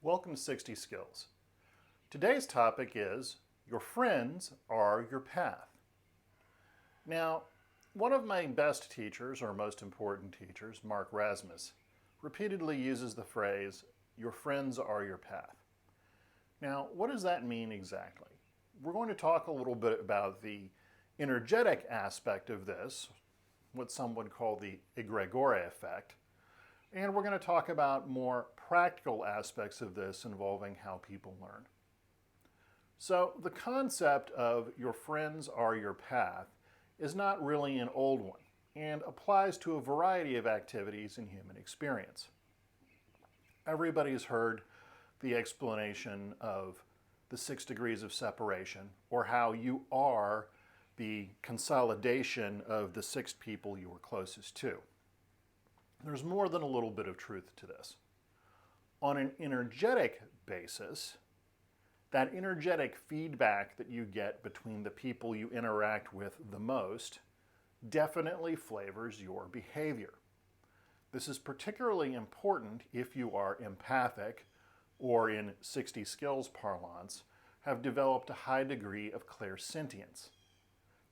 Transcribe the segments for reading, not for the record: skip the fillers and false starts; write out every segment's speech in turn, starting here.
Welcome to 60 Skills. Today's topic is your friends are your path. Now, one of my best teachers, or most important teachers, Mark Rasmus, repeatedly uses the phrase, your friends are your path. Now, what does that mean exactly? We're going to talk a little bit about the energetic aspect of this, what some would call the egregore effect, and we're going to talk about more practical aspects of this involving how people learn. So the concept of your friends are your path is not really an old one and applies to a variety of activities in human experience. Everybody's heard the explanation of the 6 degrees of separation, or how you are the consolidation of the 6 people you were closest to. There's more than a little bit of truth to this. On an energetic basis, that energetic feedback that you get between the people you interact with the most definitely flavors your behavior. This is particularly important if you are empathic, or in 60 Skills parlance, have developed a high degree of clairsentience.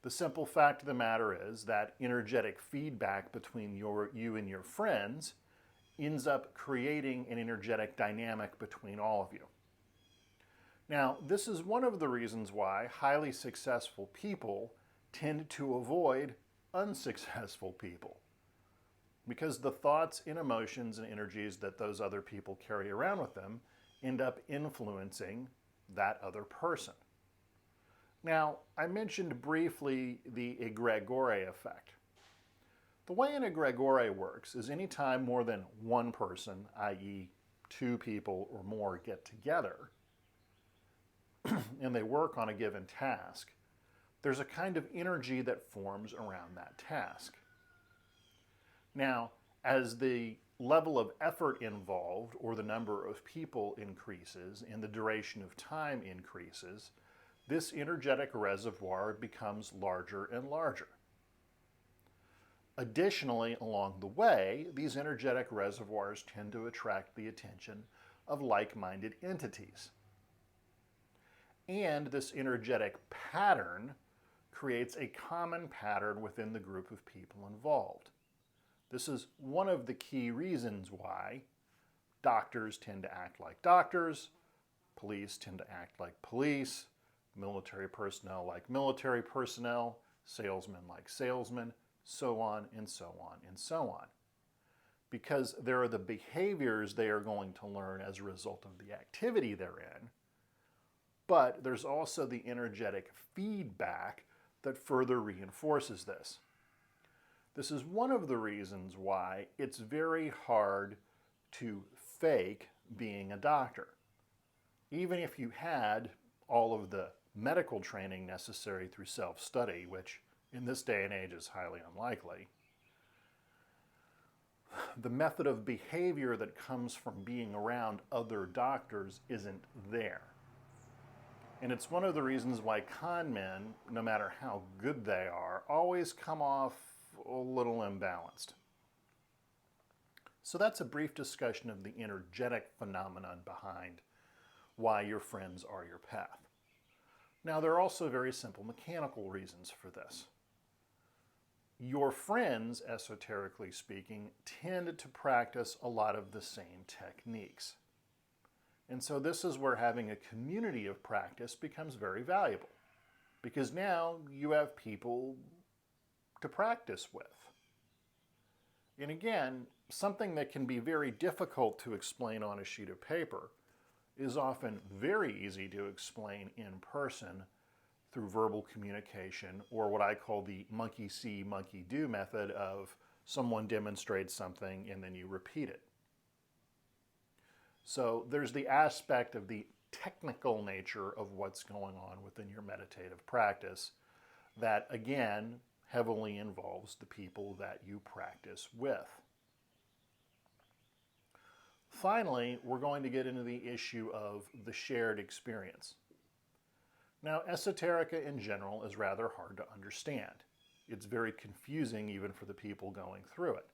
The simple fact of the matter is that energetic feedback between you and your friends ends up creating an energetic dynamic between all of you. Now, this is one of the reasons why highly successful people tend to avoid unsuccessful people, because the thoughts and emotions and energies that those other people carry around with them end up influencing that other person. Now, I mentioned briefly the egregore effect. The way an egregore works is anytime more than one person, i.e. 2 people or more, get together and they work on a given task, there's a kind of energy that forms around that task. Now, as the level of effort involved or the number of people increases and the duration of time increases, this energetic reservoir becomes larger and larger. Additionally, along the way, these energetic reservoirs tend to attract the attention of like-minded entities. And this energetic pattern creates a common pattern within the group of people involved. This is one of the key reasons why doctors tend to act like doctors, police tend to act like police, military personnel like military personnel, salesmen like salesmen, so on and so on and so on. Because there are the behaviors they are going to learn as a result of the activity they're in, but there's also the energetic feedback that further reinforces this. This is one of the reasons why it's very hard to fake being a doctor. Even if you had all of the medical training necessary through self-study, which in this day and age is highly unlikely, the method of behavior that comes from being around other doctors isn't there. And it's one of the reasons why con men, no matter how good they are, always come off a little imbalanced. So that's a brief discussion of the energetic phenomenon behind why your friends are your path. Now, there are also very simple mechanical reasons for this. Your friends, esoterically speaking, tend to practice a lot of the same techniques. And so this is where having a community of practice becomes very valuable, because now you have people to practice with. And again, something that can be very difficult to explain on a sheet of paper is often very easy to explain in person through verbal communication, or what I call the monkey see, monkey do method of someone demonstrates something and then you repeat it. So there's the aspect of the technical nature of what's going on within your meditative practice that, again, heavily involves the people that you practice with. Finally, we're going to get into the issue of the shared experience. Now, esoterica in general is rather hard to understand. It's very confusing even for the people going through it.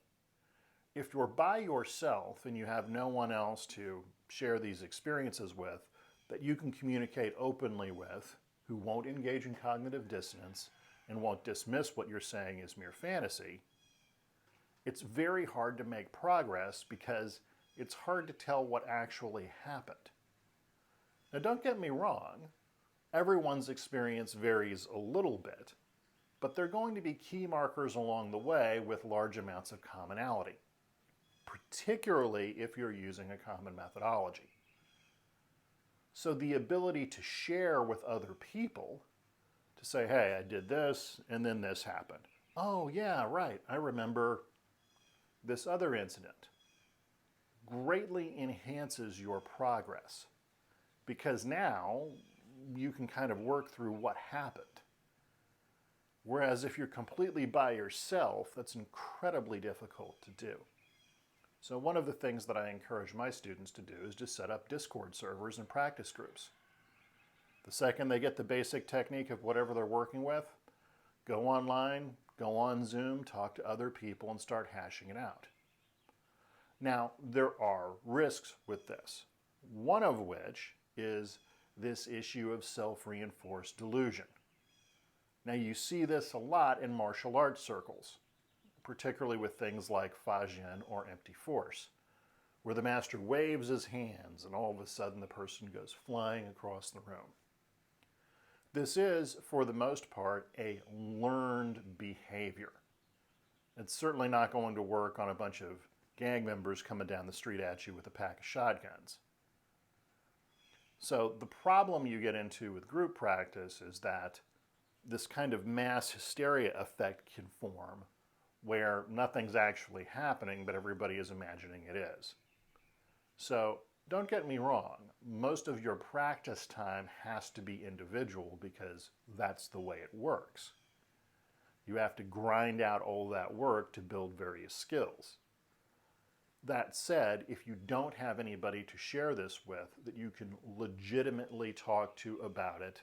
If you're by yourself and you have no one else to share these experiences with, that you can communicate openly with, who won't engage in cognitive dissonance and won't dismiss what you're saying as mere fantasy, it's very hard to make progress because it's hard to tell what actually happened. Now, don't get me wrong, everyone's experience varies a little bit, but there are going to be key markers along the way with large amounts of commonality, particularly if you're using a common methodology. So the ability to share with other people, to say, hey, I did this, and then this happened. Oh, yeah, right, I remember this other incident, greatly enhances your progress, because now you can kind of work through what happened. Whereas if you're completely by yourself, that's incredibly difficult to do. So one of the things that I encourage my students to do is just set up Discord servers and practice groups. The second they get the basic technique of whatever they're working with, go online, go on Zoom, talk to other people, and start hashing it out. Now, there are risks with this, one of which is this issue of self-reinforced delusion. Now, you see this a lot in martial arts circles, particularly with things like Fajin or empty force, where the master waves his hands and all of a sudden the person goes flying across the room. This is, for the most part, a learned behavior. It's certainly not going to work on a bunch of gang members coming down the street at you with a pack of shotguns. So the problem you get into with group practice is that this kind of mass hysteria effect can form where nothing's actually happening, but everybody is imagining it is. So don't get me wrong, most of your practice time has to be individual because that's the way it works. You have to grind out all that work to build various skills. That said, if you don't have anybody to share this with that you can legitimately talk to about it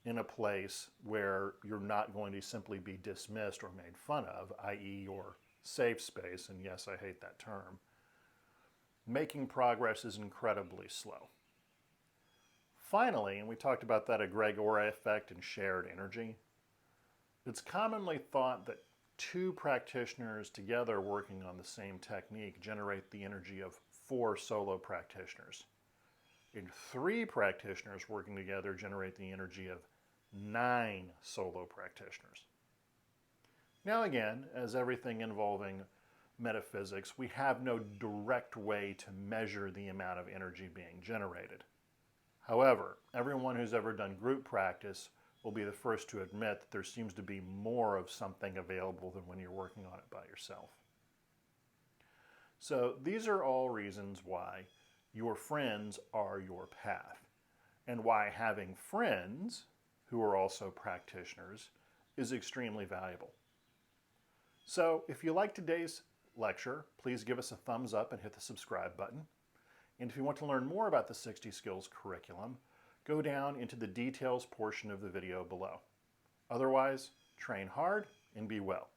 in a place where you're not going to simply be dismissed or made fun of, i.e. your safe space, and yes, I hate that term, making progress is incredibly slow. Finally, and we talked about that egregore effect and shared energy, it's commonly thought that two practitioners together working on the same technique generate the energy of 4 solo practitioners. And 3 practitioners working together generate the energy of 9 solo practitioners. Now again, as everything involving metaphysics, we have no direct way to measure the amount of energy being generated. However, everyone who's ever done group practice will be the first to admit that there seems to be more of something available than when you're working on it by yourself. So these are all reasons why your friends are your path, and why having friends who are also practitioners is extremely valuable. So if you like today's lecture, please give us a thumbs up and hit the subscribe button. And if you want to learn more about the 60 Skills curriculum, go down into the details portion of the video below. Otherwise, train hard and be well.